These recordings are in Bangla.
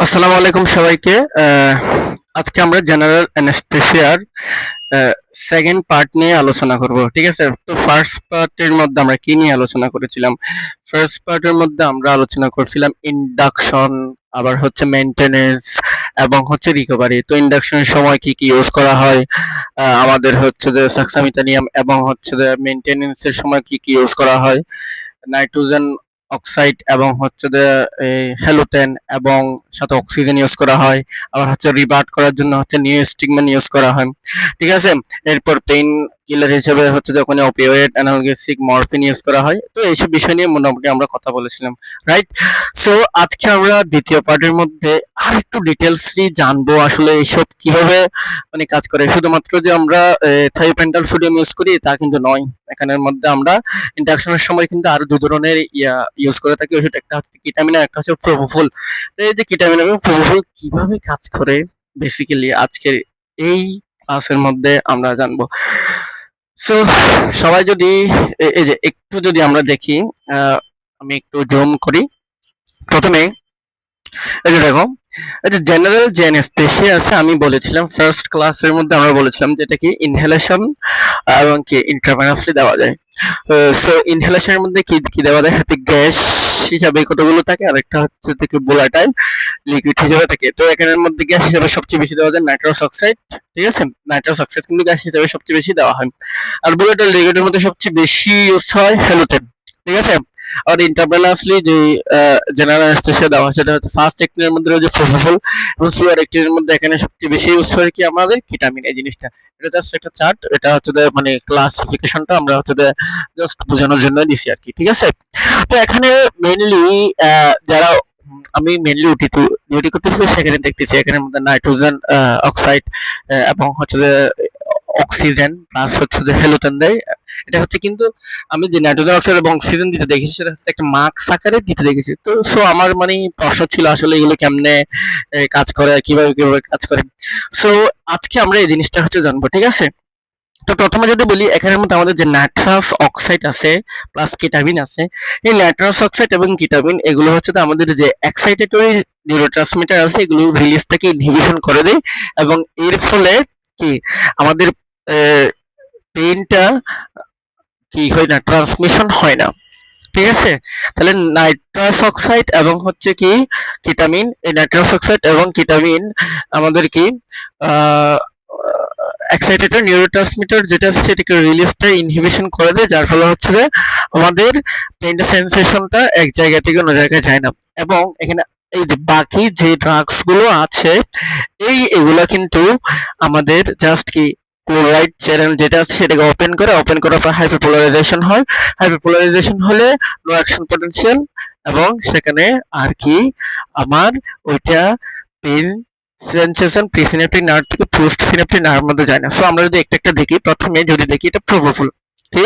আসসালামু আলাইকুম সবাইকে। আজকে আমরা জেনারেল অ্যানেস্থেসিয়ার সেকেন্ড পার্ট নিয়ে আলোচনা করব। ঠিক আছে, তো ফার্স্ট পার্টের মধ্যে আমরা কি নিয়ে আলোচনা করেছিলাম? ফার্স্ট পার্টের মধ্যে আমরা আলোচনা করছিলাম ইন্ডাকশন, আবার হচ্ছে মেইনটেনেন্স এবং হচ্ছে রিকভারি। তো ইন্ডাকশনের সময় কি কি ইউজ করা হয়, আমাদের হচ্ছে যে সাক্সামিথানিয়াম, এবং হচ্ছে যে মেইনটেনেন্সের সময় কি কি ইউজ করা হয়, নাইট্রোজেন অক্সাইড এবং হচ্ছে যে হ্যালোজেন, এবং সাথে অক্সিজেন ইউজ করা হয়। আবার হচ্ছে রিবার্ট করার জন্য হচ্ছে নিওস্টিগম্যান ইউজ করা হয়। ঠিক আছে, এরপর পেইন কিলার হিসেবে হচ্ছে যখন অপিওয়েড অ্যানালগেসিক মরফিন ইউজ করা হয়। তো এইসব বিষয় নিয়ে মোটামুটি আমরা কথা বলেছিলাম, রাইট? সো আজকে আমরা দ্বিতীয় পার্টের মধ্যে আর একটু ডিটেলসলি জানবো আসলে এইসব কিভাবে মানে কাজ করে। শুধুমাত্র যে আমরা থাইওপেন্টাল সোডিয়াম ইউজ করি তা কিন্তু নয়। এখানের মধ্যে আমরা ইন্ডাকশনের সময় কিন্তু আরো দুই ধরনের ইউজ করে থাকি ওষুধ, একটা হচ্ছে কিটামিন আর একটা হচ্ছে প্রোপোফল। তো এই যে কিটামিন এবং প্রোপোফল কিভাবে কাজ করে বেসিক্যালি আজকের এই ক্লাসের মধ্যে আমরা জানবো। সো সবাই যদি এই যে একটু যদি আমরা দেখি, আমি একটু জুম করি। প্রথমে এই যে দেখো, এই যে জেনারেল যে অ্যানেস্থেসিয়া আছে, আমি বলেছিলাম ফার্স্ট ক্লাসের মধ্যে আমরা বলেছিলাম যেটা কি ইনহেলেশন এবং কি ইন্ট্রাভেনাসলি দেওয়া যায়। সো ইনহেলেশনের মধ্যে কি কি দেওয়া যায়? হাতে গ্যাস হিসাবে কতগুলো থাকে, আর একটা হচ্ছে থেকে ভোলাটাইল লিকুইড হিসেবে থাকে। তো এখানের মধ্যে গ্যাস হিসেবে সবচেয়ে বেশি দেওয়া যায় নাইট্রাস অক্সাইড। ঠিক আছে, নাইট্রাস অক্সাইড কিন্তু গ্যাস হিসেবে সবচেয়ে বেশি দেওয়া হয়। আর ভোলাটাইল লিকুইডের মধ্যে সবচেয়ে বেশি ইউজ হয় হ্যালোজেন। ঠিক আছে, আর ইন্টারভেনাসলি যে জেনারেল অ্যানেস্থেসিয়া দেওয়া হয় সেটা হচ্ছে ফার্স্ট একটির মধ্যে রয়েছে প্রোপোফল, এবং স্লোয়ার একটির মধ্যে এখানে সবচেয়ে বেশি ইউজ হয় কি আমাদের কিটামিন। এই জিনিসটা, এটা জাস্ট একটা চার্ট, এটা হচ্ছে মানে ক্লাসিফিকেশনটা আমরা হচ্ছে জাস্ট বোঝানোর জন্য দিছি আর কি। ঠিক আছে, তো এখানে মেইনলি যারা আমি মেইনলি ডিউটি করতেছি সেখানে দেখতেছি এখানের মধ্যে নাইট্রোজেন অক্সাইড এবং হচ্ছে যে অক্সিজেন প্লাস হচ্ছে যে হ্যালোজেন দেয়। এটা হচ্ছে কিন্তু আমি যে নাইট্রোজেন অক্সাইড এবং অক্সিজেন দিতে দেখেছি সেটা হচ্ছে একটা মাস্ক আকারে দিতে দেখেছি। তো সো আমার মানে প্রশ্ন ছিল আসলে এগুলো কেমনে কাজ করে, কিভাবে কিভাবে কাজ করে। সো আজকে আমরা এই জিনিসটা হচ্ছে জানবো। ঠিক আছে, তো প্রথমে যদি বলি এখানের মধ্যে আমাদের যে নাইট্রাস অক্সাইড আছে প্লাস কিটামিন আছে, এই নাইট্রাস অক্সাইড এবং কিটামিন এগুলো হচ্ছে তো আমাদের যে এক্সাইটেটরি নিউরোট্রান্সমিটার আছে এগুলো রিলিজটাকে ইনহিবিশন করে দেয়, এবং এর ফলে কি আমাদের পেইনটা কি হয় না, ট্রান্সমিশন হয় না। ঠিক আছে, তাহলে নাইট্রাস অক্সাইড এবং হচ্ছে কি কিটামিন, এই নাইট্রাস অক্সাইড এবং কিটামিন আমাদের কি এক্সাইটেটর নিউরোট্রান্সমিটার যেটা আছে সেটাকে রিলিজটা ইনহিবিশন করে দেয়, যার ফলে হচ্ছে যে আমাদের পেইনটা সেন্সেশনটা এক জায়গা থেকে অন্য জায়গায় যায় না। এবং এখানে এই যে বাকি যে ড্রাগস গুলো আছে এগুলা কিন্তু আমাদের জাস্ট কি ক্লোরাইড চ্যানেল যেটা আছে সেটাকে ওপেন করার পর হাইপারপোলারাইজেশন হয়। হাইপারপোলারাইজেশন হলে নো অ্যাকশন পটেনশিয়াল, এবং সেখানে আর কি আমার ওইটা পেন সেন্সেশন প্রিসিনেপ্টিক নার্ভ থেকে পোস্ট সিনেপ্টিক নার্ভ মধ্যে যায় না। সো আমরা যদি একটা একটা দেখি, প্রথমে যদি দেখি এটা প্রোপোফল। কি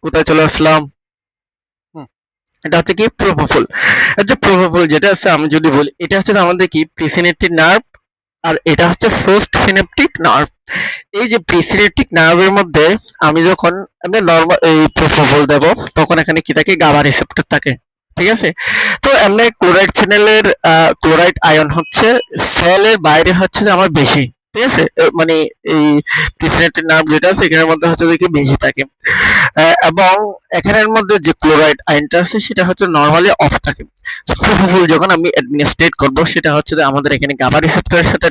কোথায় চলে আসলাম? এটা হচ্ছে কি প্রোপোফল। আচ্ছা, প্রোপোফল যেটা আছে আমি যদি বলি এটা হচ্ছে আমাদের কি প্রিসিনেপ্টিক নার্ভ, আর এটা হচ্ছে পোস্ট সিনেপ্টিক নার্ভ। এই যে প্রিসিনেপ্টিক নার্ভের মধ্যে আমি যখন আমি নরমাল এই প্রোপোফল দেব তখন এখানে কি থাকে, গাবা রিসেপ্টর থাকে। ঠিক আছে, তো এমনি ক্লোরাইড চ্যানেলের ক্লোরাইড আয়ন হচ্ছে সেলের বাইরে হচ্ছে যে আমার বেশি। ঠিক আছে, মানে এই প্রিসিনেপ্টিক নার্ভ যেটা আছে এখানের মধ্যে হচ্ছে দেখি বেশি থাকে। এবং এখানের মধ্যে যে ক্লোরাইড আয়নটা আছে সেটা হচ্ছে নরমালি অফ থাকে। প্রোপোফল যখন আমি অ্যাডমিনিস্ট্রেট করব সেটা হচ্ছে যে আমাদের এখানে গাবা রিসেপ্টরের সাথে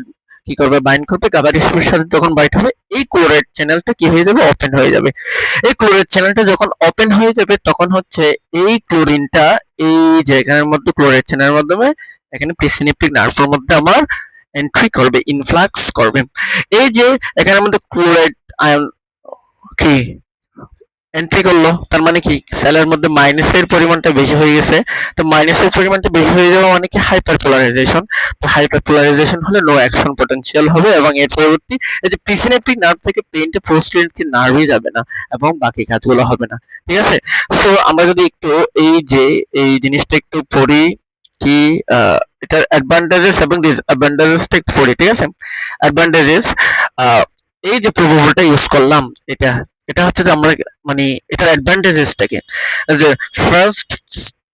কি করবে, বাইন্ড করবে। গাবা রিসেপ্টরের সাথে যখন বাইন্ড হবে এই ক্লোরাইড চ্যানেলটা কি হয়ে যাবে, ওপেন হয়ে যাবে। এই ক্লোরাইড চ্যানেলটা যখন ওপেন হয়ে যাবে তখন হচ্ছে এই ক্লোরিনটা এই যে এখানের মধ্যে ক্লোরাইড চ্যানেলের মাধ্যমে এখানে প্রিসিনেপ্টিক নার্ভের মধ্যে আমার এন্ট্রি করবে, ইনফ্লাক্স করবে। এই যে এখানের মধ্যে ক্লোরাইড আয়ন কি এন্ট্রি করলো, তার মানে কি সেলের মধ্যে মাইনাসের পরিমাণটা বেশি হয়ে গেছে। তো মাইনাসের পরিমাণটা বেশি হয়ে যাওয়া মানে কি হাইপার পোলারাইজেশন। তো হাইপার পোলারাইজেশন হলে নো অ্যাকশন পটেনশিয়াল হবে, এবং এর পরবর্তী এই যে প্রিসিনেপ্টিক নার্ভ থেকে পেইনটা পোস্টেরিয়র নার্ভই যাবে না, এবং বাকি কাজগুলো হবে না। ঠিক আছে, সো আমরা যদি একটু এই যে এই জিনিসটা একটু পড়ি কি, এটার অ্যাডভান্টেজেস এবং ডিসঅ্যাডভান্টেজেসটা একটু পড়ি। ঠিক আছে, অ্যাডভান্টেজেস, এই যে প্রোপোফলটা ইউজ করলাম, এটা এটা হচ্ছে যে আমরা মানে এটার অ্যাডভান্টেজেসটা কি, যে first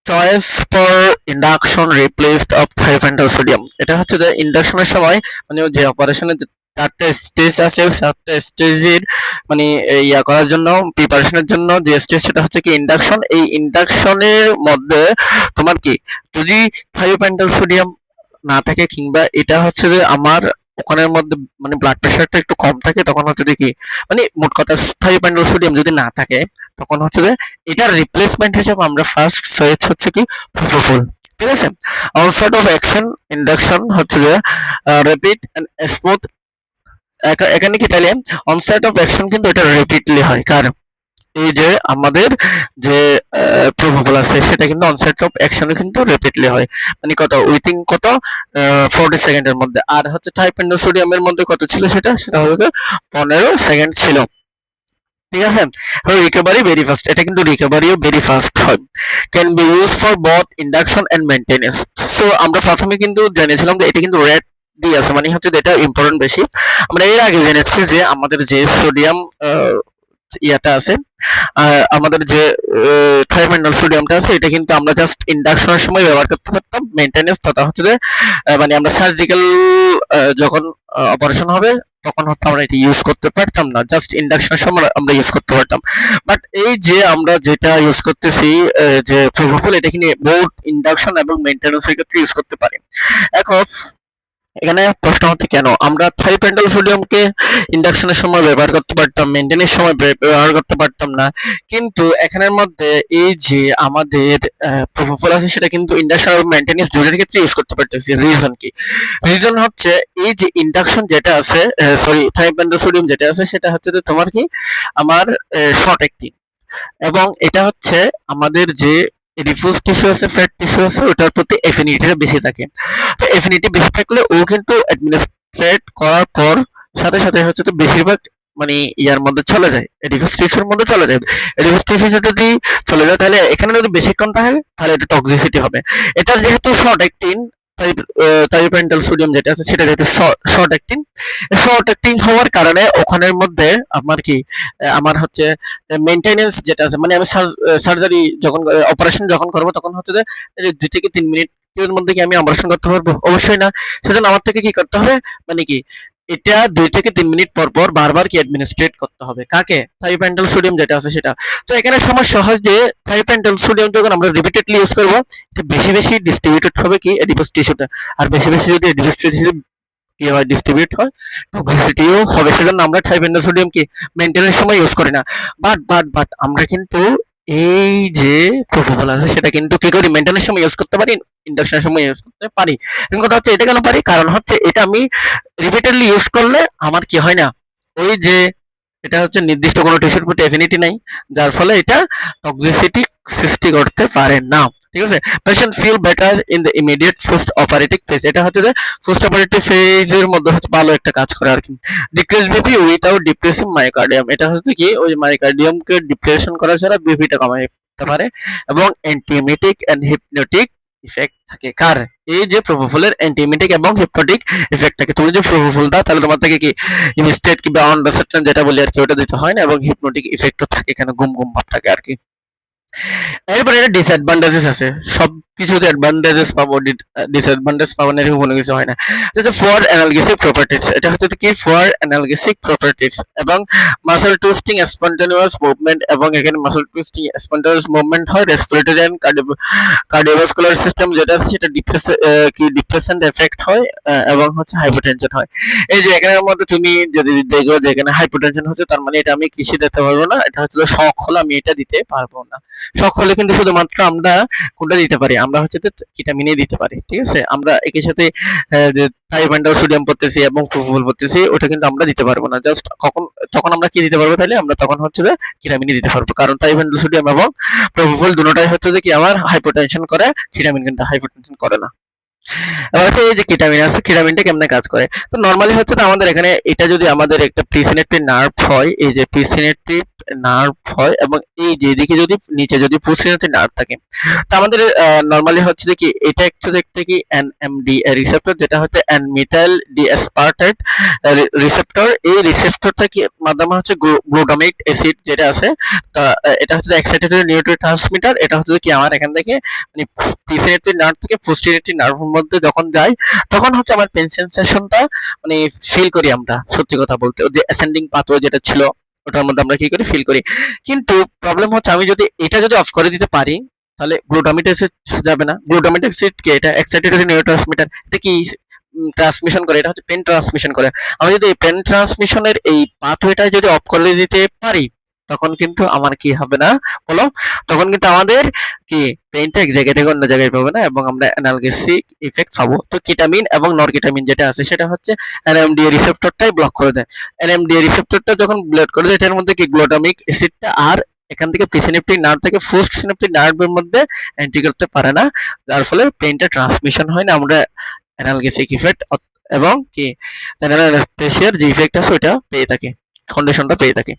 choice for induction replaced of thiopental sodium. এটা হচ্ছে যে ইন্ডাকশনের সময় মানে যে অপারেশনের যে চারটে স্টেজ আছে ওই চারটে স্টেজের মানে ইয়া করার জন্য প্রিপারেশনের জন্য যে স্টেজ সেটা হচ্ছে কি ইন্ডাকশন। এই ইন্ডাকশনের মধ্যে তোমার কি যদি থায়োপেন্টাল সোডিয়াম না থাকে কিংবা এটা হচ্ছে যে আমার ওখানের মধ্যে মানে ব্লাড প্রেশারটা একটু কম থাকে তখন হচ্ছে যে কি মানে মোট কথা থায়োপেন্টাল সোডিয়াম যদি না থাকে তখন হচ্ছে যে এটার রিপ্লেসমেন্ট হিসেবে আমরা ফার্স্ট চয়েস হচ্ছে কি প্রোপোফল। ঠিক আছে। আউটসাইড অফ অ্যাকশন ইন্ডাকশন হচ্ছে যে র্যাপিড এন্ড স্মুথ। এখানে কি তাহলে অনসাইড অফ অ্যাকশন কিন্তু এটা রিপিটলি হয় কারণ এই যে আমাদের যে প্রোপোফল আছে সেটা কিন্তু অনসেট অফ অ্যাকশনে কিন্তু রেপিডলি হয় মানে কত উইথিন কত 40 সেকেন্ডের মধ্যে। আর হচ্ছে থাইপেন্ডোসোডিয়ামের মধ্যে কত ছিল সেটা সেটা হচ্ছে 15 সেকেন্ড ছিল। ঠিক আছে। রিকভারি ভেরি ফাস্ট, এটা কিন্তু রিকভারিও ভেরি ফাস্ট হয়। Can be use for both induction and maintenance. So আমরা প্রথমে কিন্তু জেনেছিলাম যে এটা কিন্তু রেড দিয়ে আছে মানে হচ্ছে এটা ইম্পর্টেন্ট বেশি। আমরা এর আগে জেনেছি যে আমাদের যে সোডিয়াম ইয়াটা আছে আমাদের যে থায়োপেন্টাল সোডিয়ামটা আছে এটা কিন্তু আমরা জাস্ট ইন্ডাকশনের সময় ব্যবহার করতে পারতাম, মেইনটেনেন্স তথা হচ্ছে যে মানে আমরা সার্জিক্যাল যখন অপারেশন হবে তখন হচ্ছে আমরা এটা ইউজ করতে পারতাম না, জাস্ট ইন্ডাকশনের সময় আমরা ইউজ করতে পারতাম। বাট এই যে আমরা যেটা ইউজ করতেছি যে প্রোপোফল এটা কিন্তু বোথ ইন্ডাকশন এবং মেইনটেনেন্সের ক্ষেত্রে ইউজ করতে পারি। এখন এখানে প্রশ্ন হচ্ছে কেন আমরা থাইপেন্টাল সোডিয়ামকে ইন্ডাকশনের সময় ব্যবহার করতে পারতাম, মেইনটেনেন্সের সময় ব্যবহার করতে পারতাম না, কিন্তু এখানের মধ্যে এই যে আমাদের প্রোপোফল আছে সেটা কিন্তু ইন্ডাকশন এবং মেইনটেনেন্স দুটোর ক্ষেত্রে ইউজ করতে পারতেছি। রিজন কি? রিজন হচ্ছে এই যে ইন্ডাকশন যেটা আছে সরি থাইপেন্টাল সোডিয়াম যেটা আছে সেটা হচ্ছে যে তোমার কি আমার শর্ট অ্যাক্টিং এবং এটা হচ্ছে আমাদের যে রিফিউজ টিস্যু আছে ফ্যাট টিস্যু আছে ওটার প্রতি এফিনিটিটা বেশি থাকে। তো এফিনিটি বেশি থাকলে ও কিন্তু অ্যাডমিনিস্ট্রেট করার পর সাথে সাথে হচ্ছে তো বেশিরভাগ মানে ইয়ার মধ্যে চলে যায়, এডিফাস টিস্যুর মধ্যে চলে যায়। এডিফাস টিস্যু যদি চলে যায় তাহলে এখানে যদি বেশিক্ষণ থাকে তাহলে এটা টক্সিসিটি হবে। এটার যেহেতু শর্ট অ্যাক্টিং থাইপেন্টাল সোডিয়াম যেটা আছে সেটা যেহেতু শর্ট অ্যাক্টিং, শর্ট অ্যাক্টিং হওয়ার কারণে ওখানের মধ্যে আমার কি আমার হচ্ছে মেইনটেনেন্স যেটা আছে মানে আমি সার্জারি যখন অপারেশন যখন করবো তখন হচ্ছে যে 2 থেকে 3 মিনিটের মধ্যে কি আমি অপারেশন করতে পারবো? অবশ্যই না। সেজন্য আমার থেকে কি করতে হবে মানে কি এটা 2 থেকে 3 মিনিট পর পর বারবার কি অ্যাডমিনিস্ট্রেট করতে হবে কাকে? থাইপেন্টাল সোডিয়াম যেটা আছে সেটা। তো এখানে সমস্যা হয় যে থাইপেন্টাল সোডিয়াম যখন আমরা রিপিটেডলি ইউজ করবো এটা বেশি বেশি ডিস্ট্রিবিউটেড হবে কি এডিপাস টিস্যুতে, আর বেশি বেশি যদি এডিপাস টিস্যু কি হয় ডিস্ট্রিবিউট হয় টক্সিসিটিও হবে। সেজন্য আমরা থাইপেন্টাল সোডিয়াম কি মেইনটেনেন্স সময় ইউজ করি না। বাট আমরা কিন্তু এই যে প্রোপোফল আছে সেটা কিন্তু কি করি মেইনটেনেন্স সময় ইউজ করতে পারি, ইন্ডাকশনের সময় ইউজ করতে পারি। এখন কথা হচ্ছে এটা কেন পারি? কারণ হচ্ছে এটা আমি রিপিটেডলি ইউজ করলে আমার কি হয় না ওই যে এটা হচ্ছে নির্দিষ্ট কোনো টিস্যুর প্রতি এফিনিটি নাই যার ফলে এটা টক্সিসিটি সৃষ্টি করতে পারে না। ঠিক আছে। Patient feel better in the immediate post operative phase. এটা হচ্ছে যে পোস্ট অপারেটিভ ফেজের মধ্যে হচ্ছে ভালো একটা কাজ করে আর কি। Decrease BP without depressing myocardium. এটা হচ্ছে কি ওই মায়োকার্ডিয়ামকে ডিপ্রেশন করা ছাড়া বিপিটা কমায় দিতে পারে এবং অ্যান্টিএমিটিক এন্ড হিপনোটিক ইফেক্ট থাকে কার এই যে প্রোপোফলের অ্যান্টিএমিটিক এবং হিপনোটিক ইফেক্ট থাকে। তুমি যদি প্রোপোফল দাও তাহলে তোমার থেকে কি ইনস্টেড কি বা অনডাসেটন যেটা বলি আর কি ওটা দিতে হয় না এবং হিপনোটিক ইফেক্টও থাকে এখানে ঘুম ঘুম ভাব থাকে আর কি। এরপরে এটা ডিসঅ্যাডভান্টেজেস আছে, সবকিছুতে অ্যাডভান্টেজেস পাবো ডিসঅ্যাডভান্টেজ পাবো না এরকম কোনো কিছু হয় না। যেটা ফর অ্যানালগেসিক প্রপার্টিজ, এটা হচ্ছে কি ফর অ্যানালগেসিক প্রপার্টিজ এবং মাসল টুইস্টিং স্পন্টেনিয়াস মুভমেন্ট এবং এখানে মাসল টুইস্টিং স্পন্টেনিয়াস মুভমেন্ট হয়। রেসপিরেটরি এন্ড কার্ডিওভাস্কুলার সিস্টেম যেটা আছে সেটা কি ডিপ্রেশন এফেক্ট হয় এবং হচ্ছে হাইপারটেনশন হয়। এই যে এখানের মধ্যে তুমি যদি দেখো যে এখানে হাইপারটেনশন হচ্ছে তার মানে এটা আমি কৃষি দিতে পারবো না, এটা হচ্ছে শখ হলো আমি এটা দিতে পারবো না। শখ হলে কিন্তু শুধুমাত্র আমরা কোনটা দিতে পারি আমরা হচ্ছে ভিটামিনই দিতে পারি। ঠিক আছে। আমরা একই সাথে যে থাইপেন্টাল সোডিয়াম পড়তেছি এবং প্রোপোফল পড়তেছি ওটা কিন্তু আমরা দিতে পারবো না। জাস্ট কখন তখন আমরা কি দিতে পারবো তাহলে আমরা তখন হচ্ছে যে ভিটামিনই দিতে পারবো কারণ থাইপেন্টাল সোডিয়াম এবং প্রোপোফল দুটোটাই হচ্ছে যে কি আমার হাইপারটেনশন করে, ভিটামিন কিন্তু হাইপারটেনশন করে না। এবার হচ্ছে এই যে কেটামিন আছে, কেটামিনটা কেমনে কাজ করে। তো নরমালি হচ্ছে তো আমাদের এখানে এটা যদি আমাদের একটা প্রিসিনেপ্টিভ নার্ভ হয়, এই যে প্রিসিনেপ্টিভ নার্ভ হয় এবং এই যে এদিকে যদি নিচে যদি পোস্টিনেপ্টিভ নার্ভ থাকে, তো আমাদের নরমালি হচ্ছে যে কি এটা অ্যাকচুয়ালি একটা কি এনএমডি রিসেপ্টর, যেটা হচ্ছে এন-মিথাইল ডিএসপারটেট রিসেপ্টর। এই রিসেপ্টরটা কি মাধ্যমে হচ্ছে গ্লুটামিক অ্যাসিড যেটা আছে, তা এটা হচ্ছে এক্সাইটেটরি নিউরোট্রান্সমিটার। এটা হচ্ছে কি আমার এখান থেকে মানে প্রিসিনেপ্টিভ নার্ভ থেকে পোস্টিনেপ্টিভ নার্ভের মধ্যে যখন যায়, তখন হচ্ছে আমার পেন সেন্সেশনটা মানে ফিল করি আমরা, সত্যি কথা বলতে যে অ্যাসেন্ডিং পাথওয়ে যেটা ছিল ওটার মধ্যে আমরা কি করি, ফিল করি। কিন্তু প্রবলেম হচ্ছে আমি যদি এটা যদি অফ করে দিতে পারি, তাহলে গ্লুটামিক অ্যাসিড যাবে না। গ্লুটামিক অ্যাসিড কি, এটা এক্সাইটেটরি নিউরোট্রান্সমিটার। এটা কি ট্রান্সমিশন করে, এটা হচ্ছে পেন ট্রান্সমিশন করে। আমি যদি এই পেন ট্রান্সমিশনের এই পাথওয়েটা যদি অফ করে দিতে পারি, তখন কিন্তু আমার কি হবে না বলো, তখন কিন্তু আমাদের কি পেইনটা এক জায়গা থেকে অন্য জায়গায় পাবে না এবং আমরা অ্যানালগেসিক ইফেক্ট পাবো। তো কেটামিন এবং নরকেটামিন যেটা আছে সেটা হচ্ছে এনএমডিএ রিসেপ্টরটাই ব্লক করে দেয়। এনএমডিএ রিসেপ্টরটা যখন ব্লক করে দেয়, এটার মধ্যে কি গ্লুটামিক অ্যাসিডটা আর এখান থেকে প্রিসিনেপ্টিক নার্ভ থেকে পোস্ট সিনেপ্টিক নার্ভের মধ্যে এন্ট্রি করতে পারে না, যার ফলে পেইনটা ট্রান্সমিশন হয় না, আমরা অ্যানালগেসিক ইফেক্ট এবং কি জেনারেল অ্যানেস্থেসিয়ার যে ইফেক্ট আছে ওটা পেয়ে থাকি, কন্ডিশনটা পেয়ে থাকি।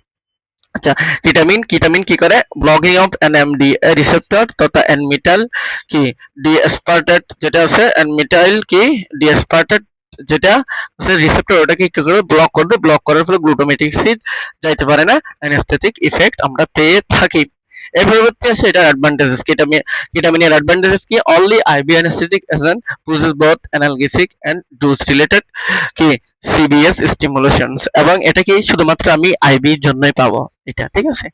আচ্ছা, কেটামিন কেটামিন কি করে, ব্লকিং অফ এনএমডি রিসেপ্টর তথা এনমিটাইল কি ডিএসপারটেট যেটা আছে, এনমিটাইল কি ডিএসপারটেট যেটা আছে রিসেপ্টর, ওটাকে কি করে ব্লক করবে, ব্লক করার ফলে গ্লুটামেটিক অ্যাসিড যাইতে পারে না, অ্যানেস্থেটিক ইফেক্ট আমরা পেয়ে থাকি। এর পরবর্তী আসে এটার অ্যাডভান্টেজেস। কেটামিনের অ্যাডভান্টেজেস কি, only IV anaesthetic agent process both analgesic and dose related কি সিবিএস স্টিমুলেশনস, এবং এটা কি শুধুমাত্র আমি আইবির জন্যই পাবো এটা, ঠিক আছে।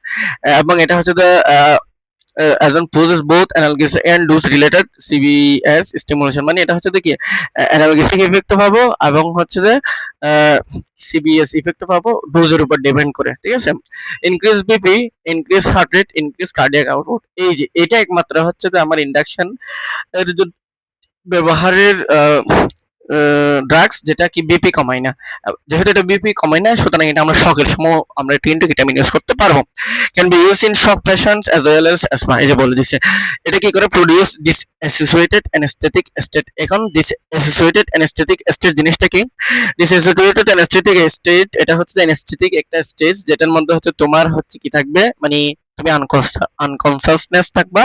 এবং এটা হচ্ছে যে একজন poses both analgesic and dose related CBS stimulation, মানে এটা হচ্ছে কি অ্যানালগেসিক ইফেক্ট পাবো এবং হচ্ছে যে সিবিএস ইফেক্ট পাবো ডোজের উপর ডিপেন্ড করে, ঠিক আছে। Increase BP, increase heart rate, increase cardiac output, এই যে এটা একমাত্র হচ্ছে যে আমার ইন্ডাকশন এর ব্যবহারের ড্রাগস যেটা কি বিপি কমায় না। যেহেতু এটা বিপি কমায় না, সুতরাং এটা আমরা শকের সময় আমরা টিন টু কেটামিন ইউজ করতে পারবো। Can be use in shock patients as well as asthma, এই যে বলে দিচ্ছে। এটা কি করে, produce this associated anaesthetic state. এখন দিস অ্যাসোসিয়েটেড অ্যানেস্থেটিক স্টেট জিনিসটা কি, দিস অ্যাসোসিয়েটেড অ্যানেস্থেটিক স্টেট এটা হচ্ছে যে অ্যানেস্থেটিক একটা স্টেজ যেটার মধ্যে হচ্ছে তোমার হচ্ছে কি থাকবে, মানে তুমি আনকনসাসনেস থাকবা,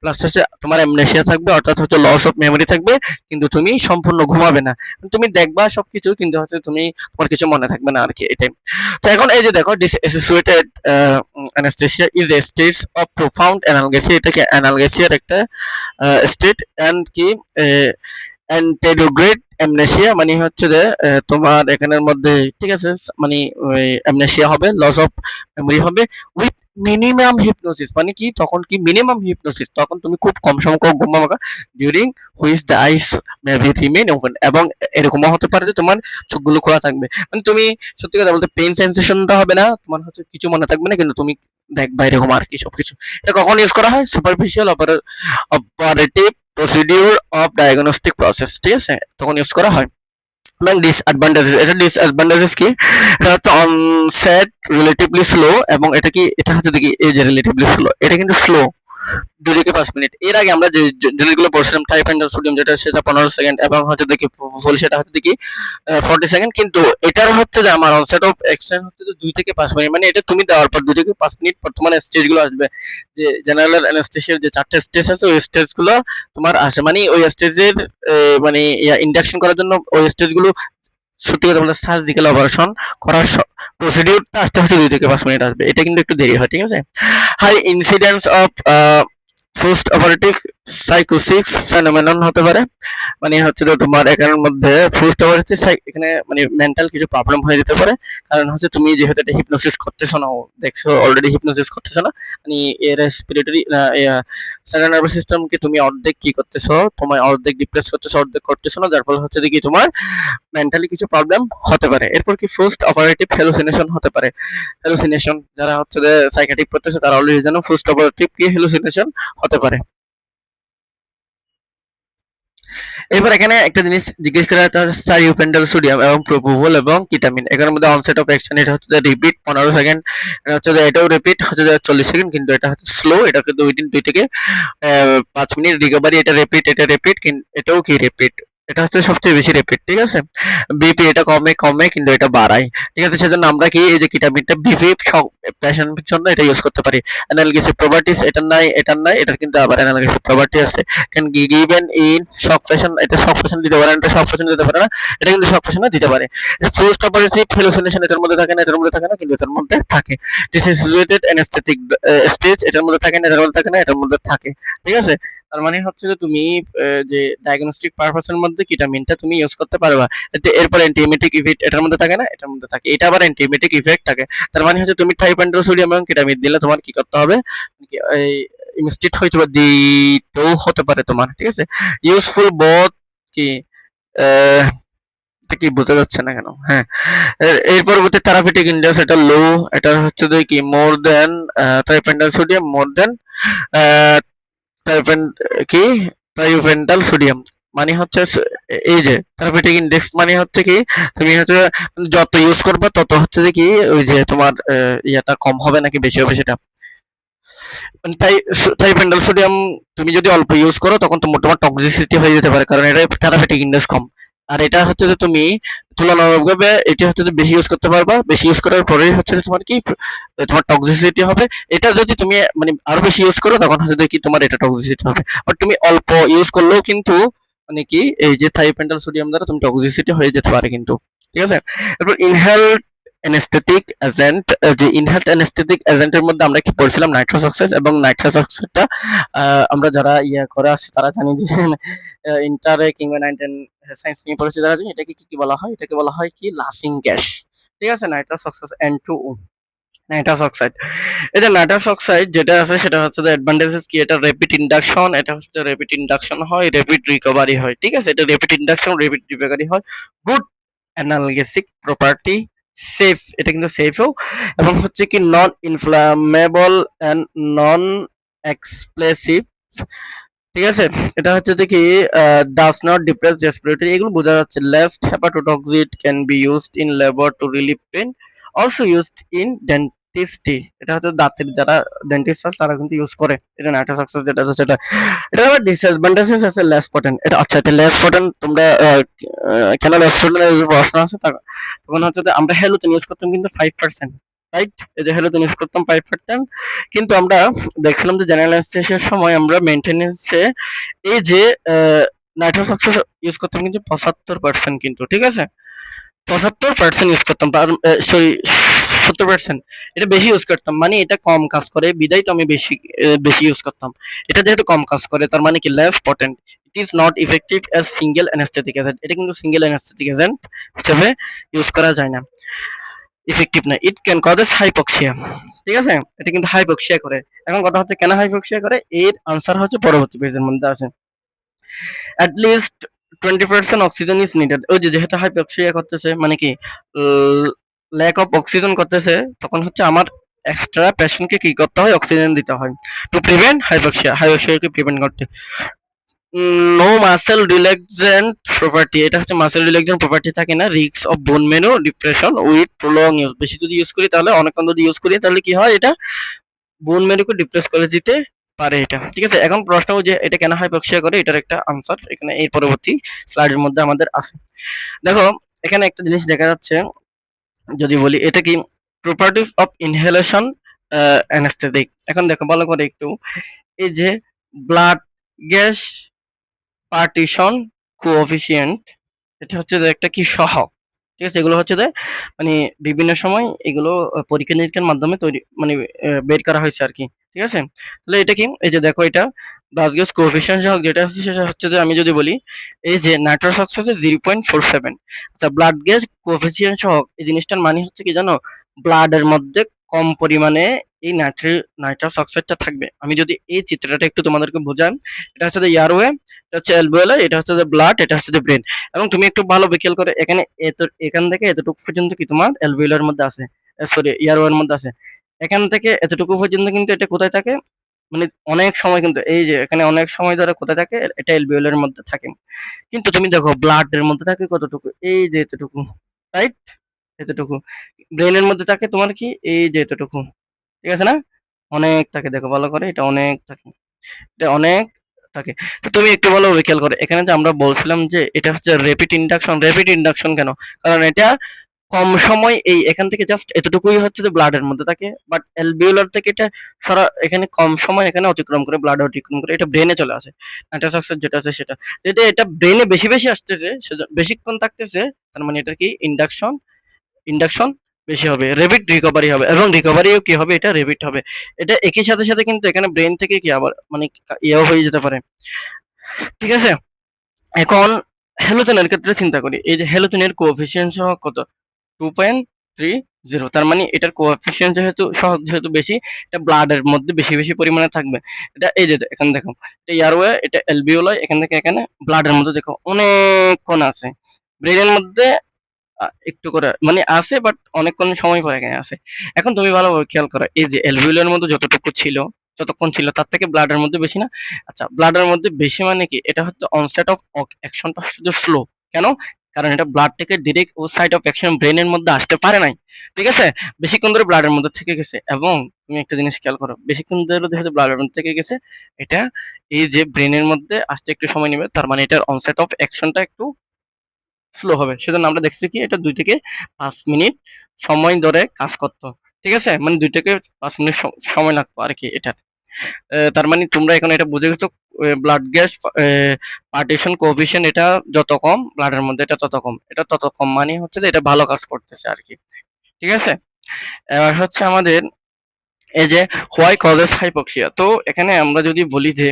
প্লাস হচ্ছে তোমার অ্যামনেসিয়া থাকবে, অর্থাৎ হচ্ছে লস অফ মেমোরি থাকবে, কিন্তু তুমি সম্পূর্ণ ঘুমাবে না, তুমি দেখবা সবকিছু কিন্তু হচ্ছে তুমি তোমার কিছু মনে থাকবে না আর কি, এটাই। তো এখন এই যে দেখো, dissociated anaesthesia is a states of profound analgesia, এটাকে অ্যানালগেসিয়ার একটা স্টেট এন্ড কি অ্যান্টেরোগ্রেড অ্যামনেসিয়া, মানে হচ্ছে যে তোমার এখানের মধ্যে, ঠিক আছে, মানে অ্যামনেসিয়া হবে, লস অফ মেমোরি হবে উইথ মিনিমাম হিপনোসিস, মানে কি তখন কি মিনিমাম হিপনোসিস, তখন তুমি খুব কম সংখ্যক ঘুমাবা, during which the eyes may be remain open, এবং এরকমও হতে পারে যে তোমার চোখগুলো খোলা থাকবে, মানে তুমি সত্যি কথা বলতে পেন সেন্সেশনটা হবে না, তোমার হচ্ছে কিছু মনে থাকবে না, কিন্তু তুমি দেখবা এরকম আর কি সবকিছু। এটা কখন ইউজ করা হয়, superficial operative procedure of diagnostic process, ঠিক আছে, তখন ইউজ করা হয়। এবং ডিসঅ্যাডভান্টেজেস, এটা ডিসঅ্যাডভান্টেজেস কি, এটা হচ্ছে অনসেট রিলেটিভলি স্লো, এবং এটা কি এটা হচ্ছে দেখি এই যে রিলেটিভলি স্লো, এটা কিন্তু স্লো 2 থেকে 5 মিনিট। এর আগে আমরা যে জিনিসগুলো পড়ছিলাম টাইফেন্ডার সোডিয়াম যেটা সেটা 15 সেকেন্ড এবং হচ্ছে দেখি ফুল সেটা হচ্ছে দেখি 40 সেকেন্ড, কিন্তু এটার হচ্ছে যে আমার অনসেট অফ অ্যাকশন হচ্ছে যে 2 থেকে 5 মিনিট, মানে এটা তুমি দেওয়ার পর 2 থেকে 5 মিনিট পর তোমার স্টেজগুলো আসবে, যে জেনারেল অ্যানেস্থেসিয়ার যে 4টা স্টেজ আছে ওই স্টেজগুলো তোমার আসে, মানে ওই স্টেজের মানে ইন্ডাকশন করার জন্য ওই স্টেজগুলো, সত্যি কথা বলতে সার্জিক্যাল অপারেশন করার প্রসিডিউরটা আসতে হচ্ছে 2 থেকে 5 মিনিট আসবে, এটা কিন্তু একটু দেরি হয়, ঠিক আছে। High incidence of post operative সাইকোসিস ফেনোমেনন হতে পারে, মানে হচ্ছে যে তোমার এখানের মধ্যে পোস্ট অপারেটিভ এখানে মানে মেন্টাল কিছু প্রবলেম হয়ে যেতে পারে, কারণ হচ্ছে তুমি যেহেতু এটা হিপনোসিস করতেছো না, দেখছো অলরেডি হিপনোসিস করতেছো না, মানে এর রেসপিরেটরি সেন্ট্রাল নার্ভাস সিস্টেমকে তুমি অর্ধেক কি করতেছো, তোমার অর্ধেক ডিপ্রেস করতেছো, অর্ধেক করতেছো না, যার ফলে হচ্ছে কি তোমার মেন্টালি কিছু প্রবলেম হতে পারে। এরপর কি পোস্ট অপারেটিভ হ্যালুসিনেশন হতে পারে, হ্যালুসিনেশন যারা হচ্ছে যে সাইকিয়াট্রিক পড়তেছে তারা অলরেডি জানো পোস্ট অপারেটিভ কি হ্যালুসিনেশন হতে পারে। এবার এখানে একটা জিনিস জিজ্ঞেস করা হচ্ছে সাইউপেন্টাল সোডিয়াম এবং প্রোপোভল এবং কিটামিন এখানের মধ্যে অনসেট অফ অ্যাকশন এটা হচ্ছে রিপিট 15 সেকেন্ড, এটা হচ্ছে এটাও রিপিট হচ্ছে 40 সেকেন্ড, কিন্তু এটা হচ্ছে স্লো, এটাকে 2 থেকে 5 মিনিট রিকভারি, এটা রিপিট, এটা রিপিট, এটাও কি রিপিট, এটা হচ্ছে সবচেয়ে বেশি রিপিট। ঠিক আছে, বিপি এটা কমে কমে কিন্তু এটা বাড়ায়। ঠিক আছে, সেজন্য আমরা কি এই যে কিটামিনটা বিপি পেশেন্টের জন্য এটা ইউজ করতে পারি। অ্যানালগেসিক প্রপার্টিস এটা নাই, এটা নাই, এটার কিন্তু আবার অ্যানালগেসিক প্রপার্টি আছে। Can given in shock patient, এটা শক পেশেন্ট দিতে পারে না, এটা শক পেশেন্ট দিতে পারে না, এটা কিন্তু শক পেশেন্ট দিতে পারে। পোস্ট অপারেটিভ হ্যালুসিনেশন এটার মধ্যে থাকে না, এটার মধ্যে থাকে না, কিন্তু এটার মধ্যে থাকে। ডিসোসিয়েটেড অ্যানেস্থেটিক স্টেজ এটার মধ্যে থাকে না, এটার মধ্যে থাকে না, এটার মধ্যে থাকে। ঠিক আছে, তার মানে হচ্ছে যে তুমি যে ডায়াগনস্টিক পারপাসের মধ্যে কিটামিনটা তুমি ইউজ করতে পারবা। এরপর অ্যান্টিএমেটিক ইফেক্ট এটার মধ্যে থাকে না, এটার মধ্যে থাকে, এটা আবার অ্যান্টিএমেটিক ইফেক্ট থাকে। তার মানে হচ্ছে তুমি থাইপেন্ড্রোসোডিয়াম এবং কিটামিন দিলে তোমার কি করতে হবে, এই ইনস্টিট হয়তো বা দিতেও হতে পারে তোমার। ঠিক আছে, ইউজফুল বোথ কি আহ, এটা কি বোঝা যাচ্ছে না কেন? হ্যাঁ, এর পরবর্তী থেরাপিউটিক ইন্ডেক্স এটা লো, এটা হচ্ছে যে কি মোর দেন থাইপেন্ড্রোসোডিয়াম মোর দেন থাইপেন কি থাইওফেন্টাল সোডিয়াম। মানে হচ্ছে এই যে থেরাপিউটিক ইন্ডেক্স মানে হচ্ছে কি তুমি হচ্ছে যত ইউজ করবে তত হচ্ছে যে কি ওই যে তোমার ইয়াটা কম হবে নাকি বেশি হবে সেটা। মানে থাইপেন্টাল সোডিয়াম তুমি যদি অল্প ইউজ করো তখন তোমার টক্সিসিটি হয়ে যেতে পারে, কারণ এটা থেরাপিউটিক ইন্ডেক্স কম। আর এটা হচ্ছে যে তুমি তুলনামূলকভাবে এটা হচ্ছে যে বেশি ইউজ করতে পারবা, বেশি ইউজ করার পরেই হচ্ছে যে তোমার কি তোমার টক্সিসিটি হবে। এটা যদি তুমি মানে আরো বেশি ইউজ করো তখন হচ্ছে যে কি তোমার এটা টক্সিসিটি হবে। আর তুমি অল্প ইউজ করলেও কিন্তু মানে কি এই যে থাইপেন্টাল সোডিয়াম দ্বারা তুমি টক্সিসিটি হয়ে যেতে পারে কিন্তু। ঠিক আছে, এরপর ইনহেল অ্যানেস্থেটিক এজেন্ট, যে ইনহেলড অ্যানেস্থেটিক এজেন্টের মধ্যে আমরা কি পড়ছিলাম নাইট্রাস অক্সাইড, এবং নাইট্রাস অক্সাইডটা আমরা যারা ইয়া করে আসছি তারা জানি যে ইন্টারে কিংবা 9-10 সায়েন্স নিয়ে পড়েছি তারা জানি এটাকে কি কি বলা হয়, এটাকে বলা হয় কি লাফিং গ্যাস। ঠিক আছে, nitrous oxide N2O, nitrous oxide. এই যে নাইট্রাস অক্সাইড যেটা আছে সেটা হচ্ছে যে অ্যাডভান্টেজেস কি, এটা র্যাপিড ইন্ডাকশন, এটা হচ্ছে র্যাপিড ইন্ডাকশন হয়, র্যাপিড রিকভারি হয়। ঠিক আছে, এটা র্যাপিড ইন্ডাকশন র্যাপিড রিকভারি হয়, গুড অ্যানালগেসিক প্রপার্টি, সেফ, এটা কিন্তু সেফও, এবং হচ্ছে কি নন ইনফ্লামেবল অ্যান্ড নন এক্সপ্লেসিভ। ঠিক আছে, এটা হচ্ছে যে কি ডাজ নট ডিপ্রেস রেসপিরেটরি, এগুলো বোঝা যাচ্ছে। Least hepatotoxic can be used in labour to relieve pain, also used in dentistry, এটা হচ্ছে দাঁতের যারা ডেন্টিস্ট আছে তারা কিন্তু ইউজ করে এটা নাইট্রাস অক্সাইড যেটা আছে সেটা। এটা আবার ডিসঅ্যাডভান্টেজেস আছে লেস পটেন্ট, এটা আচ্ছা এটা লেস পটেন্ট তোমরা কেন লেস পটেন্ট প্রশ্ন আছে তখন হচ্ছে যে আমরা হেলুতে ইউজ করতাম কিন্তু 5%, রাইট, এই যে হেলুতে ইউজ করতাম 5%, কিন্তু আমরা দেখছিলাম যে জেনারেল অ্যানেস্থেসিয়ার সময় আমরা মেইনটেনেন্সে এই যে নাইট্রাস অক্সাইড ইউজ করতাম কিন্তু 75% কিন্তু। ঠিক আছে, 75% ইউজ করতাম, সরি 70%, এটা বেশি ইউজ করতাম, মানে এটা কম কাজ করে বিদায় তো আমি বেশি বেশি ইউজ করতাম। এটা যেহেতু কম কাজ করে তার মানে কি less potent, it is not effective as single anaesthetic agent, এটা কিন্তু সিঙ্গেল অ্যানেস্থেটিক এজেন্ট হিসেবে ইউজ করা যায় না, ইফেক্টিভ না। ইট ক্যান কজেস হাইপক্সিয়া, ঠিক আছে, এটা কিন্তু হাইপক্সিয়া করে। এখন কথা হচ্ছে কেন হাইপক্সিয়া করে, এর আনসার হচ্ছে পরবর্তী পেজের মধ্যে আছে। At least 20% oxygen is needed, ওই যে যেহেতু হাইপক্সিয়া করতেছে মানে কি ল্যাক অফ অক্সিজেন করতেছে, তখন হচ্ছে আমার এক্সট্রা পেশেন্টকে কি করতে হয়, অক্সিজেন দিতে হয় টু প্রিভেন্ট হাইপক্সিয়া, হাইপক্সিয়াকে প্রিভেন্ট করতে। নো মাসেল রিল্যাক্সেন্ট প্রপার্টি, এটা হচ্ছে মাসেল রিল্যাক্সেন্ট প্রপার্টি থাকে না, রিস্ক অফ বোন menu depression with prolong use, বেশি যদি ইউজ করি তাহলে অনেকক্ষণ যদি ইউজ করি তাহলে কি হয়, এটা বোন মেরুকে ডিপ্রেস করে দিতে পারে এটা। ঠিক আছে, এখন প্রশ্ন যে এটা কেন হাইপক্সিয়া করে, এটার একটা আনসার এখানে এই পরবর্তী স্লাইডের মধ্যে আমাদের আছে। দেখো এখানে একটা জিনিস দেখা যাচ্ছে, যদি বলি এটা কি প্রপার্টিজ অফ ইনহেলেশন অ্যানেস্থেটিক। এখন দেখো ভালো করে একটু, এই যে ব্লাড গ্যাস পার্টিশন কোএফিসিয়েন্ট, এটা হচ্ছে যে একটা কি সহগ। ঠিক আছে, এগুলো হচ্ছে যে মানে বিভিন্ন সময় এগুলো পরীক্ষা নিরীক্ষার মাধ্যমে তৈরি মানে বের করা হয়েছে আর কি। ঠিক আছে, তাহলে এটা কি, এই যে দেখো এটা ব্লাড গ্যাস কোএফিসিয়েন্ট সহগ যেটা আছে সেটা হচ্ছে যে আমি যদি বলি এই যে নাইট্রাস অক্সাইড 0.47। আচ্ছা, ব্লাড গ্যাস কোএফিসিয়েন্ট সহগ এই জিনিসটার মানে হচ্ছে কি জানো, ব্লাডের মধ্যে কম পরিমাণে এই নাইট্রাস অক্সাইডটা থাকবে। আমি যদি এই চিত্রটা একটু তোমাদেরকে বোঝাই, এটা হচ্ছে যে এয়ারওয়ে, এটা হচ্ছে অ্যালভিওলাই, এটা হচ্ছে যে ব্লাড, এটা হচ্ছে যে ব্রেন। এবং তুমি একটু ভালো বিকেল করে এখানে এখান থেকে এতটুকু পর্যন্ত কি তোমার অ্যালভিওলার মধ্যে আছে, সরি এয়ারওয়ের মধ্যে আছে। এখান থেকে এতটুকু পর্যন্ত কিন্তু এটা কোথায় থাকে, মানে অনেক সময় কিন্তু এই যে এখানে অনেক সময় ধরে কোথায় থাকে, এটা এলভিওলের মধ্যে থাকে। কিন্তু তুমি দেখো ব্লাডের মধ্যে থাকে কতটুকু, এই যে এতটুকু, রাইট, এতটুকু। ব্রেনের মধ্যে থাকে তোমার কি, এই যে এতটুকু, ঠিক আছে না? অনেক থাকে, দেখো ভালো করে, এটা অনেক থাকে, এটা অনেক থাকে। তো তুমি একটু ভালো খেয়াল করো, এখানে যে আমরা বলছিলাম যে এটা হচ্ছে র্যাপিড ইন্ডাকশন, র্যাপিড ইন্ডাকশন কেন? কারণ এটা কম সময়, এই এখান থেকে জাস্ট এতটুকুই হচ্ছে যে ব্লাডের মধ্যে থাকে, বাট অ্যালভিওলার থেকে এটা সারা এখানে কম সময় এখানে অতিক্রম করে, ব্লাড অতিক্রম করে এটা ব্রেনে চলে আসে। নাইট্রাস অক্সাইড যেটা আছে সেটা, যেটা এটা ব্রেনে বেশি বেশি আসতেছে, বেশিক্ষণ থাকতেছে, তার মানে এটা কি ইন্ডাকশন, ইন্ডাকশন বেশি হবে, রেপিড রিকভারি হবে, এবং রিকভারিও কি হবে, এটা রেপিড হবে। এটা একই সাথে সাথে কিন্তু এখানে ব্রেন থেকে কি আবার মানে ইয়েও হয়ে যেতে পারে, ঠিক আছে? এখন হ্যালোজেনের ক্ষেত্রে চিন্তা করি, এই যে হ্যালোজেনের কোএফিসিয়েন্ট সহ কত, 2.30, তার মানে এটার কোএফিসিয়েন্ট যেহেতু সহগ যেহেতু বেশি, এটা ব্লাডের মধ্যে বেশি বেশি পরিমাণে থাকবে। এটা এই যে এখানে দেখো, এটা এয়ারওয়ে, এটা অ্যালভিওলাই, এখান থেকে এখানে ব্লাডের মধ্যে দেখো অনেক কণ আছে। ব্রেনের মধ্যে একটু করে মানে আছে, বাট অনেকক্ষণ সময় পরে এখানে আছে। এখন তুমি ভালোভাবে খেয়াল করো, এই যে অ্যালভিওলের মধ্যে যতটুকু ছিল, যতক্ষণ ছিল তার থেকে ব্লাডের মধ্যে বেশি না? আচ্ছা, ব্লাডের মধ্যে বেশি মানে কি, এটা হচ্ছে অনসেট অফ অ্যাকশনটা হচ্ছে স্লো। কেন? কারণ এটা ব্লাড থেকে ডিরেক্ট ও সাইড অফ অ্যাকশন ব্রেনের মধ্যে আসতে পারে নাই, ঠিক আছে? বেশিক্ষণ ধরে ব্লাডের মধ্যে থেকে গেছে, এবং তুমি একটা জিনিস খেয়াল করো, বেশিক্ষণ ধরে যেহেতু ব্লাডের মধ্যে থেকে গেছে, এটা এই যে ব্রেনের মধ্যে আসতে একটু সময় নেবে, তার মানে এটার অনসেট অফ অ্যাকশনটা একটু স্লো হবে। সেজন্য আমরা দেখছি কি এটা 2 থেকে 5 মিনিট সময় ধরে কাজ করতো। ঠিক আছে? মানে 2 থেকে 5 মিনিট সময় লাগতো আরকি এটার। তার মানে তোমরা এখন এটা বুঝে গেছো, ব্লাড গ্যাস পার্টিশন কোএফিসিয়েন্ট এটা যত কম ব্লাডের মধ্যে, এটা তত কম। এটা তত কম মানে হচ্ছে যে এটা ভালো কাজ করতেছে আরকি। ঠিক আছে? এবার হচ্ছে আমাদের এই যে হোয়াই কজেস হাইপক্সিয়া। তো এখানে আমরা যদি বলি যে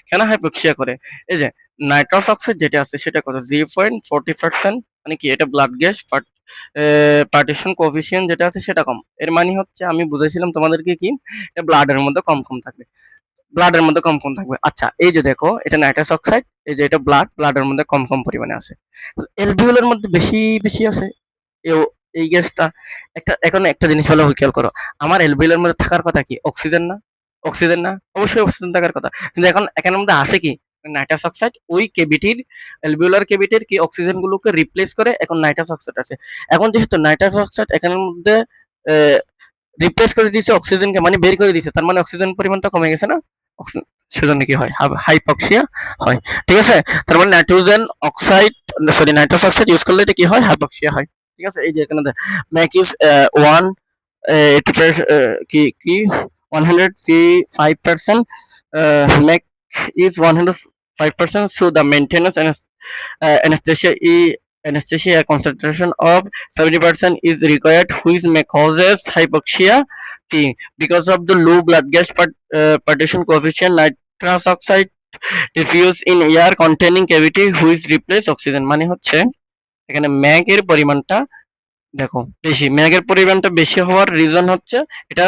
কেন হাইপক্সিয়া করে, এই যে নাইট্রাস অক্সাইড যেটা আছে সেটা কত, 0.40%, মানে কি এটা ব্লাড গ্যাস পার্টিশন কোএফিসিয়েন্ট যেটা আছে সেটা কম। এর মানে হচ্ছে আমি বুঝাইছিলাম তোমাদেরকে কি, এটা ব্লাডের মধ্যে কম কম থাকবে, ব্লাডের মধ্যে কম কম থাকবে। আচ্ছা, এই যে দেখো এটা নাইট্রাস অক্সাইড, এই যে এটা ব্লাডের মধ্যে কম কম পরিমাণে আছে, এলভিওলের মধ্যে বেশি বেশি আছে এই গ্যাসটা। এখন একটা জিনিস ভালো খেয়াল করো, আমার এলভিওলের মধ্যে থাকার কথা কি, অক্সিজেন না? অক্সিজেন না? অবশ্যই অক্সিজেন থাকার কথা, কিন্তু এখন এখানের মধ্যে আছে কি, নাইট্রাস অক্সাইড। ওই কেভিটির, এলভিওলার কেভিটির কি অক্সিজেন গুলোকে রিপ্লেস করে এখন নাইট্রাস অক্সাইড আছে। এখন যেহেতু নাইট্রাস অক্সাইড এখানের মধ্যে রিপ্লেস করে দিয়েছে অক্সিজেনকে, মানে বের করে দিয়েছে, তার মানে অক্সিজেন পরিমাণটা কমে গেছে না? সেজন্য কি হয়, হাইপক্সিয়া হয়। ঠিক আছে? তার মানে nitrogen oxide, sorry nitrous oxide use করলে এটা কি হয়, হাইপক্সিয়া হয়। ঠিক আছে? এই যে এখানে ম্যাক ইজ ওয়ান এইটি কি কি 105%, Mac is 105%, so the maintenance anesthesia anesthesia concentration of 70% is required, which may causes hypoxia কি, because of the low blood gas partition coefficient, nitrous oxide diffuse in air containing cavity which replace oxygen। মানে হচ্ছে এখানে ম্যাগের পরিমাণটা দেখো বেশি, ম্যাগের পরিমাণটা বেশি হওয়ার রিজন হচ্ছে এটা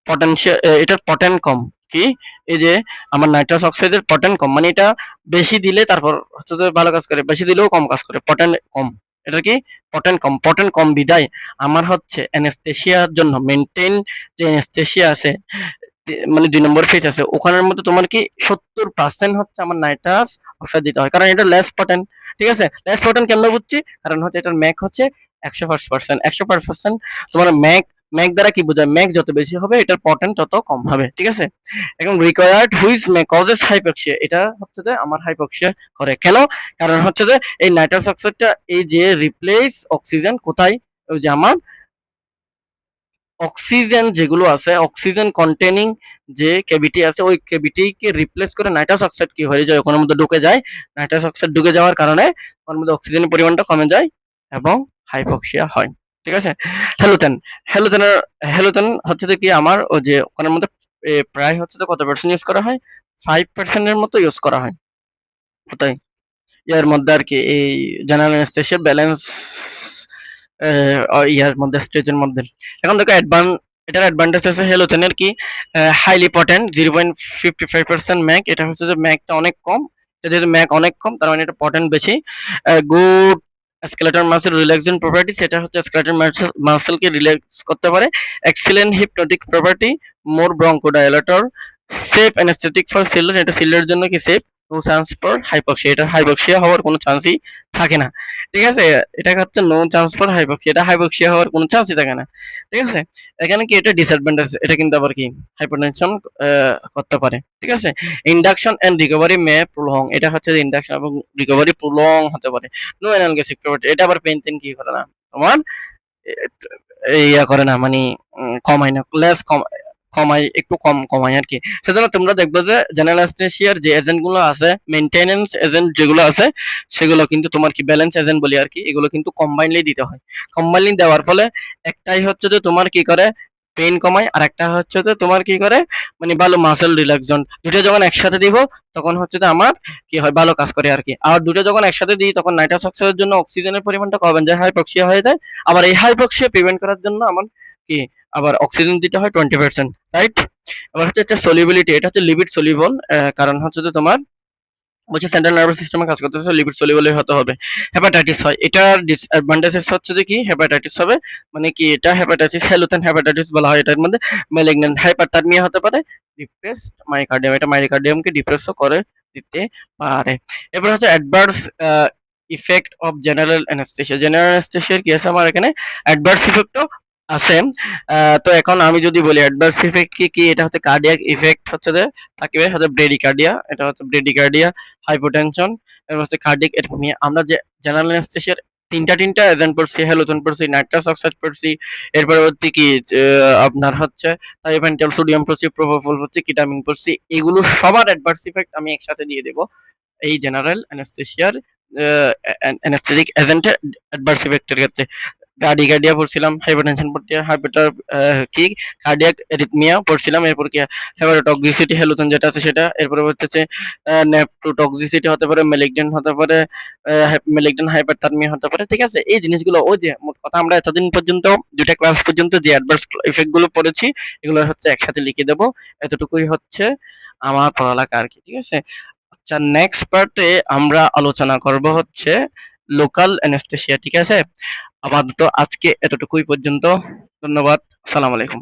পটেনশিয়াল, এটার পটেন কম। কি, এই যে আমার নাইট্রাস অক্সাইডের পটেন কম, মানে এটা বেশি দিলে তারপর হচ্ছে ভালো কাজ করে, বেশি দিলেও কম কাজ করে, পটেন কম। এটা কি, পটেন কম, পটেন কম বিদায় আমার হচ্ছে অ্যানেস্থেসিয়ার জন্য মেইনটেইন যে অ্যানেস্থেসিয়া আছে, মানে 2 নম্বর ফেজ আছে, ওখানের মধ্যে তোমার কি 70% হচ্ছে আমার নাইট্রাস অক্সাইড দিতে হয়, কারণ এটা লেস পটেন। ঠিক আছে? লেস পটেন কেন বুঝছি, কারণ হচ্ছে এটার ম্যাক হচ্ছে 100%, 100% তোমার ম্যাক, ম্যাক দ্বারা কি বোঝায়, ম্যাক যত বেশি হবে এটার পটেন তত কম হবে। ঠিক আছে? এখন required which may causes hypoxia, এটা হচ্ছে যে আমার হাইপক্সিয়া করে কেন, কারণ হচ্ছে যে এই নাইট্রাস অক্সাইডটা এই যে রিপ্লেস অক্সিজেন কোথায়, ওই যে আমার অক্সিজেন যেগুলো আছে, অক্সিজেন কন্টেনিং যে ক্যাভিটি আছে, ওই ক্যাভিটিকে রিপ্লেস করে নাইট্রাস অক্সাইড কি হয়ে যায়, ওখানের মধ্যে ঢুকে যায়। নাইট্রাস অক্সাইড ঢুকে যাওয়ার কারণে ওর মধ্যে অক্সিজেনের পরিমাণটা কমে যায় এবং হাইপক্সিয়া হয়। ঠিক আছে? হ্যালোজেন, হ্যালোজেনের হ্যালোজেন হচ্ছে যে কি আমার ওই যে ওখানের মধ্যে প্রায় হচ্ছে যে কত পার্সেন্ট ইউজ করা হয়, 5% এর মতো ইউজ করা হয়। ওটাই ইয়ার মধ্যে আর কি, এই জেনারেল অ্যানেস্থেসিয়া ব্যালেন্স ইয়ার মধ্যে, স্টেজের মধ্যে। এখন দেখো এটার অ্যাডভান্টেজ আছে হ্যালোজেনের কি, হাইলি পটেন্ট, 0.55% ম্যাক, এটা হচ্ছে যে ম্যাকটা অনেক কম, এটা যেহেতু ম্যাক অনেক কম তার মানে এটা পটেন্ট বেশি। Good skeleton muscle relaxing property, সেটা হচ্ছে স্কেলেটন মাসেলকে রিল্যাক্স করতে পারে। Excellent hypnotic property, more bronchodilator, safe anaesthetic for children, এটা চিলড্রেনের জন্য কি safe, no chance for hypoxia, এটা হাইপক্সিয়া হওয়ার কোনো চান্সই থাকে না। ঠিক আছে, এটা হচ্ছে নো চান্স ফর হাইপক্সিয়া, এটা হাইপক্সিয়া হওয়ার কোনো চান্সই থাকে না। ঠিক আছে, এখানে কি এটা ডিসঅ্যাডভান্টেজ, এটা কিন্তু আবার কি হাইপারটেনশন করতে পারে। ঠিক আছে, induction and recovery may prolong, এটা হচ্ছে ইন্ডাকশন এবং রিকভারি প্রলং হতে পারে। নো অ্যানালগেসিক প্রপার্টি, এটা আবার পেইন টেন কি করে না তোমার ইয়া করে না, মানে কমায় না, লেস কমাই, একটু কম কমাই আর কি। সেজন্য তোমরা দেখবে যে জেনারেল অ্যানেস্থেসিয়ার যে এজেন্ট গুলো আছে, মেইনটেনেন্স এজেন্ট যেগুলো আছে, সেগুলো কিন্তু তোমার কি ব্যালেন্স এজেন্ট বলি আর কি, এগুলো কিন্তু কম্বাইনলি দিতে হয়। কম্বাইনলি দেওয়ার ফলে একটাই হচ্ছে যে তোমার কি করে পেইন কমায়, আর একটা হচ্ছে যে তোমার কি করে মানে ভালো মাসেল রিল্যাক্সন, দুটো যখন একসাথে দিব তখন হচ্ছে যে আমার কি হয় ভালো কাজ করে আর কি। আর দুটো যখন একসাথে দিই তখন নাইট্রাস অক্সাইডের জন্য অক্সিজেনের পরিমাণটা কমে যায়, হাইপক্সিয়া হয়ে যায়। আবার এই হাইপক্সিয়া প্রিভেন্ট করার জন্য আমার কি আবার অক্সিজেন দিতে হয় 20%, রাইট। আবার হচ্ছে একটা সলিবিলিটি, এটা হচ্ছে লিপিড সলিবল, কারণ হচ্ছে যে তোমার বলছে সেন্ট্রাল নার্ভাস সিস্টেমে কাজ করতেছে, লিপিড সলিবলই হতে হবে। হেপাটাইটিস হয়, এটার ডিসঅ্যাডভান্টেজেস হচ্ছে যে কি হেপাটাইটিস হবে, মানে কি এটা হেপাটাইটিস হ্যালুথেন হেপাটাইটিস বলা হয়, এটার মধ্যে ম্যালিগন্যান্ট হাইপারথার্মিয়া হতে পারে, ডিপ্রেসড মাইকার্ডিয়াম, এটা মাইকার্ডিয়ামকে ডিপ্রেসও করে দিতে পারে। এবার হচ্ছে adverse effect of general anaesthesia, general অ্যানেস্থেসিয়ার কি আছে আমার এখানে অ্যাডভার্স ইফেক্টও আছে। তো এখন আমি যদি বলি অ্যাডভার্স ইফেক্ট কি কি, এটা হচ্ছে কার্ডিয়াক ইফেক্ট হচ্ছে যে থাকবে হচ্ছে ব্রেডিকার্ডিয়া, এটা হচ্ছে ব্রেডিকার্ডিয়া, হাইপোটেনশন, এবার হচ্ছে কার্ডিয়াক অ্যারিথমিয়া। আমরা যে জেনারেল অ্যানেস্থেসিয়ার তিনটা এজেন্ট পড়ছি, হ্যালোজেন পড়ছি, নাইট্রাস অক্সাইড পড়ছি, এর পরবর্তী কি আপনার হচ্ছে থাইওপেন্টাল সোডিয়াম পড়ছি, প্রোপোফল পড়ছি, কিটামিন পড়ছি, এগুলো সবার অ্যাডভার্স ইফেক্ট আমি একসাথে দিয়ে দেব এই জেনারেল অ্যানেস্থেসিয়ার অ্যানেস্থেটিক এজেন্টের অ্যাডভার্স ইফেক্টের ক্ষেত্রে। ব্রাডিকার্ডিয়া পড়ছিলাম, হাইপারটেনশন পড়ছিলাম, কি কার্ডিয়াক এরিথমিয়া পড়ছিলাম, এরপর কি হেপাটোটক্সিসিটি হ্যালোজেন যেটা আছে সেটা, এরপর হচ্ছে নেফ্রোটক্সিসিটি হতে পারে, ম্যালিগন্যান্ট হতে পারে, ম্যালিগন্যান্ট হাইপারথার্মিয়া হতে পারে। ঠিক আছে, এই জিনিসগুলো ওই যে মোট কথা আমরা এতদিন পর্যন্ত দুইটা ক্লাস পর্যন্ত যে অ্যাডভার্স ইফেক্ট গুলো পড়েছি এগুলো হচ্ছে একসাথে লিখে দেবো, এতটুকুই হচ্ছে আমার পড়ালেখা আর কি। ঠিক আছে, আচ্ছা নেক্সট পার্টে আমরা আলোচনা করব হচ্ছে লোকাল অ্যানেস্থেসিয়া। ঠিক আছে, আপাতত আজকে এতটুকুই পর্যন্ত। ধন্যবাদ, আসসালামু আলাইকুম।